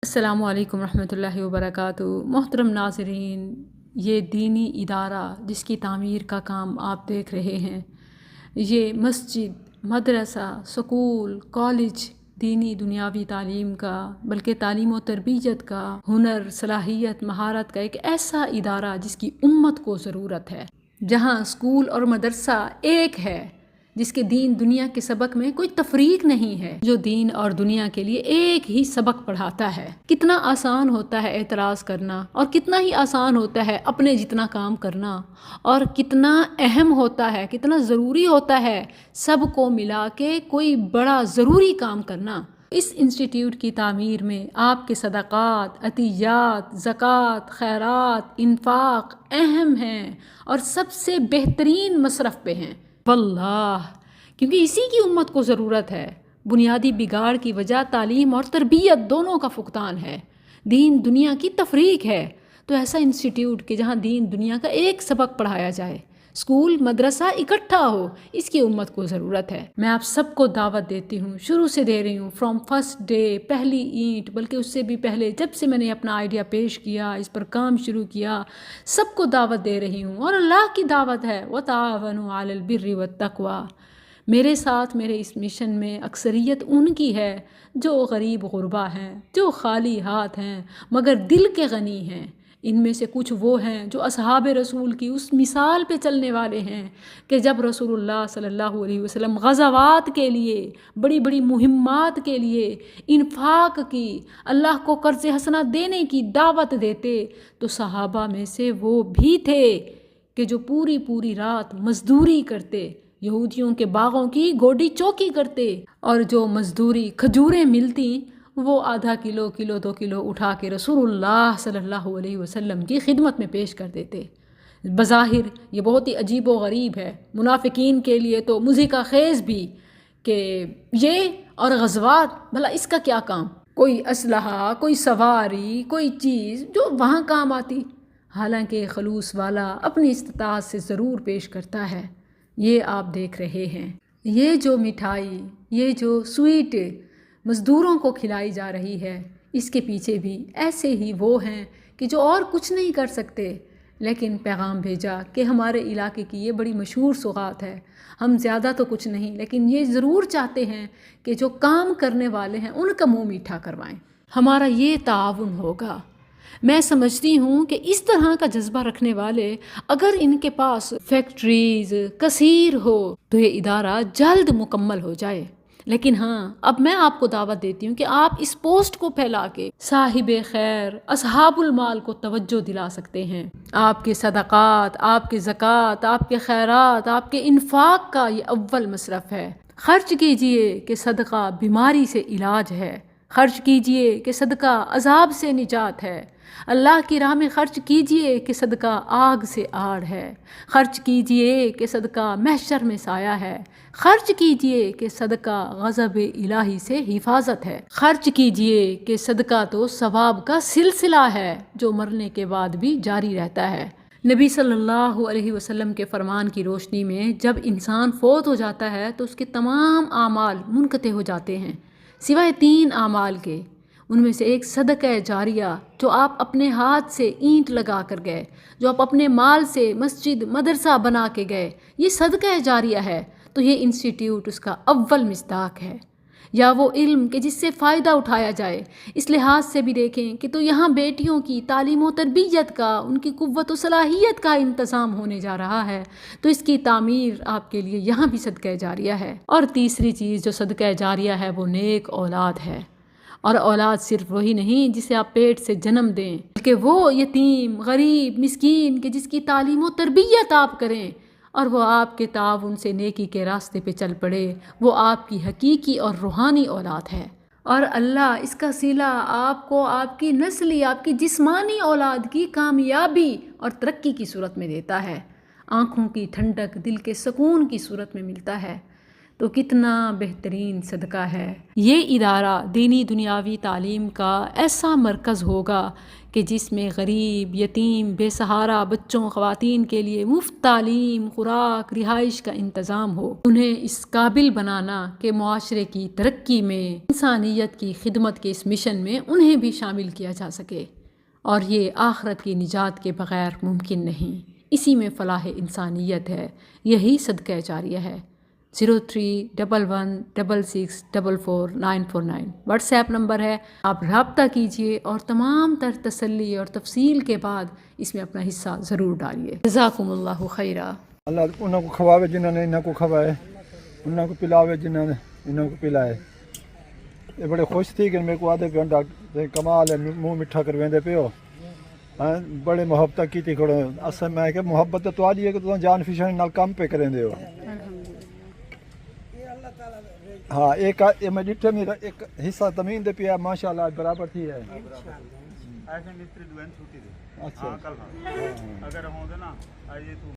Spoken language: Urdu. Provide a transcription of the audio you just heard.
السلام علیکم ورحمۃ اللہ وبرکاتہ۔ محترم ناظرین، یہ دینی ادارہ جس کی تعمیر کا کام آپ دیکھ رہے ہیں، یہ مسجد، مدرسہ، سکول، کالج، دینی دنیاوی تعلیم کا بلکہ تعلیم و تربیت کا، ہنر، صلاحیت، مہارت کا ایک ایسا ادارہ جس کی امت کو ضرورت ہے، جہاں سکول اور مدرسہ ایک ہے، جس کے دین دنیا کے سبق میں کوئی تفریق نہیں ہے، جو دین اور دنیا کے لیے ایک ہی سبق پڑھاتا ہے۔ کتنا آسان ہوتا ہے اعتراض کرنا، اور کتنا ہی آسان ہوتا ہے اپنے جتنا کام کرنا، اور کتنا اہم ہوتا ہے، کتنا ضروری ہوتا ہے سب کو ملا کے کوئی بڑا ضروری کام کرنا۔ اس انسٹیٹیوٹ کی تعمیر میں آپ کے صدقات، عطیات، زکوٰۃ، خیرات، انفاق اہم ہیں اور سب سے بہترین مصرف پہ ہیں، واللہ، کیونکہ اسی کی امت کو ضرورت ہے۔ بنیادی بگاڑ کی وجہ تعلیم اور تربیت دونوں کا فقدان ہے، دین دنیا کی تفریق ہے۔ تو ایسا انسٹیٹیوٹ کہ جہاں دین دنیا کا ایک سبق پڑھایا جائے، اسکول مدرسہ اکٹھا ہو، اس کی امت کو ضرورت ہے۔ میں آپ سب کو دعوت دیتی ہوں، شروع سے دے رہی ہوں، فرام فرسٹ ڈے، پہلی اینٹ، بلکہ اس سے بھی پہلے جب سے میں نے اپنا آئیڈیا پیش کیا، اس پر کام شروع کیا، سب کو دعوت دے رہی ہوں، اور اللہ کی دعوت ہے، وَتَعَاوَنُوا عَلَى الْبِرِّ وَالتَّقْوَىٰ۔ میرے ساتھ میرے اس مشن میں اکثریت ان کی ہے جو غریب غربا ہیں، جو خالی ہاتھ ہیں مگر دل کے غنی ہیں۔ ان میں سے کچھ وہ ہیں جو اصحاب رسول کی اس مثال پہ چلنے والے ہیں کہ جب رسول اللہ صلی اللہ علیہ وسلم غزوات کے لیے، بڑی بڑی مہمات کے لیے انفاق کی، اللہ کو قرض حسنہ دینے کی دعوت دیتے، تو صحابہ میں سے وہ بھی تھے کہ جو پوری پوری رات مزدوری کرتے، یہودیوں کے باغوں کی گوڈی چوکی کرتے، اور جو مزدوری کھجوریں ملتی وہ آدھا کلو، کلو، 2 کلو اٹھا کے رسول اللہ صلی اللہ علیہ وسلم کی خدمت میں پیش کر دیتے۔ بظاہر یہ بہت ہی عجیب و غریب ہے، منافقین کے لیے تو مضحکہ خیز بھی، کہ یہ اور غزوات، بھلا اس کا کیا کام؟ کوئی اسلحہ، کوئی سواری، کوئی چیز جو وہاں کام آتی، حالانکہ خلوص والا اپنی استطاعت سے ضرور پیش کرتا ہے۔ یہ آپ دیکھ رہے ہیں، یہ جو مٹھائی، یہ جو سویٹ مزدوروں کو کھلائی جا رہی ہے، اس کے پیچھے بھی ایسے ہی وہ ہیں کہ جو اور کچھ نہیں کر سکتے، لیکن پیغام بھیجا کہ ہمارے علاقے کی یہ بڑی مشہور سوغات ہے، ہم زیادہ تو کچھ نہیں، لیکن یہ ضرور چاہتے ہیں کہ جو کام کرنے والے ہیں ان کا منہ میٹھا کروائیں۔ ہمارا یہ تعاون ہوگا۔ میں سمجھتی ہوں کہ اس طرح کا جذبہ رکھنے والے اگر ان کے پاس فیکٹریز کثیر ہو تو یہ ادارہ جلد مکمل ہو جائے۔ لیکن ہاں، اب میں آپ کو دعوت دیتی ہوں کہ آپ اس پوسٹ کو پھیلا کے صاحب خیر، اصحاب المال کو توجہ دلا سکتے ہیں۔ آپ کے صدقات، آپ کے زکوٰۃ، آپ کے خیرات، آپ کے انفاق کا یہ اول مصرف ہے۔ خرچ کیجئے کہ صدقہ بیماری سے علاج ہے، خرچ کیجئے کہ صدقہ عذاب سے نجات ہے، اللہ کی راہ میں خرچ کیجئے کہ صدقہ آگ سے آڑ ہے، خرچ کیجئے کہ صدقہ محشر میں سایہ ہے، خرچ کیجئے کہ صدقہ غضب الہی سے حفاظت ہے، خرچ کیجئے کہ صدقہ تو ثواب کا سلسلہ ہے جو مرنے کے بعد بھی جاری رہتا ہے۔ نبی صلی اللہ علیہ وسلم کے فرمان کی روشنی میں جب انسان فوت ہو جاتا ہے تو اس کے تمام اعمال منقطع ہو جاتے ہیں، سوائے 3 اعمال کے۔ ان میں سے ایک صدقہ جاریہ، جو آپ اپنے ہاتھ سے اینٹ لگا کر گئے، جو آپ اپنے مال سے مسجد مدرسہ بنا کے گئے، یہ صدقہ جاریہ ہے۔ تو یہ انسٹیٹیوٹ اس کا اول مصداق ہے۔ یا وہ علم کہ جس سے فائدہ اٹھایا جائے، اس لحاظ سے بھی دیکھیں کہ تو یہاں بیٹیوں کی تعلیم و تربیت کا، ان کی قوت و صلاحیت کا انتظام ہونے جا رہا ہے، تو اس کی تعمیر آپ کے لیے یہاں بھی صدقہ جاریہ ہے۔ اور تیسری چیز جو صدقہ جاریہ ہے وہ نیک اولاد ہے۔ اور اولاد صرف وہی نہیں جسے آپ پیٹ سے جنم دیں، بلکہ وہ یتیم، غریب، مسکین کہ جس کی تعلیم و تربیت آپ کریں اور وہ آپ کے تعاون سے نیکی کے راستے پہ چل پڑے، وہ آپ کی حقیقی اور روحانی اولاد ہے۔ اور اللہ اس کا صلہ آپ کو آپ کی نسلی، آپ کی جسمانی اولاد کی کامیابی اور ترقی کی صورت میں دیتا ہے، آنکھوں کی ٹھنڈک، دل کے سکون کی صورت میں ملتا ہے۔ تو کتنا بہترین صدقہ ہے۔ یہ ادارہ دینی دنیاوی تعلیم کا ایسا مرکز ہوگا کہ جس میں غریب، یتیم، بے سہارا بچوں، خواتین کے لیے مفت تعلیم، خوراک، رہائش کا انتظام ہو۔ انہیں اس قابل بنانا کہ معاشرے کی ترقی میں، انسانیت کی خدمت کے اس مشن میں انہیں بھی شامل کیا جا سکے، اور یہ آخرت کی نجات کے بغیر ممکن نہیں۔ اسی میں فلاح انسانیت ہے، یہی صدقہ جاریہ ہے۔ 031166444949 واٹس ایپ نمبر ہے، آپ رابطہ کیجئے اور تمام تر تسلی اور تفصیل کے بعد اس میں اپنا حصہ ضرور ڈالیے۔ جزاکم اللہ خیرہ۔ اللہ انہوں کو کھواوے جنہوں نے انہوں کو کھوائے، انہوں کو پلاوے جنہوں نے انہوں کو پلائے۔ یہ بڑے خوش تھی کہ میرے کو آدھے پہ ڈاکٹر کمال ہے، منہ میٹھا کرویندے پہ ہو، بڑے محبت کی تھی کھڑے۔ اصل میں کہ محبت تو آج یہ کہ تم جان فشان نال کام پہ کریں دے ہو۔ ہاں ایک میں ڈٹھے میرا ایک حصہ زمین دے پیا ماشاءاللہ برابر تھی ہے۔ ایسے مستری دوین چھوٹی دے اچھا کل اگر ہوں دے نا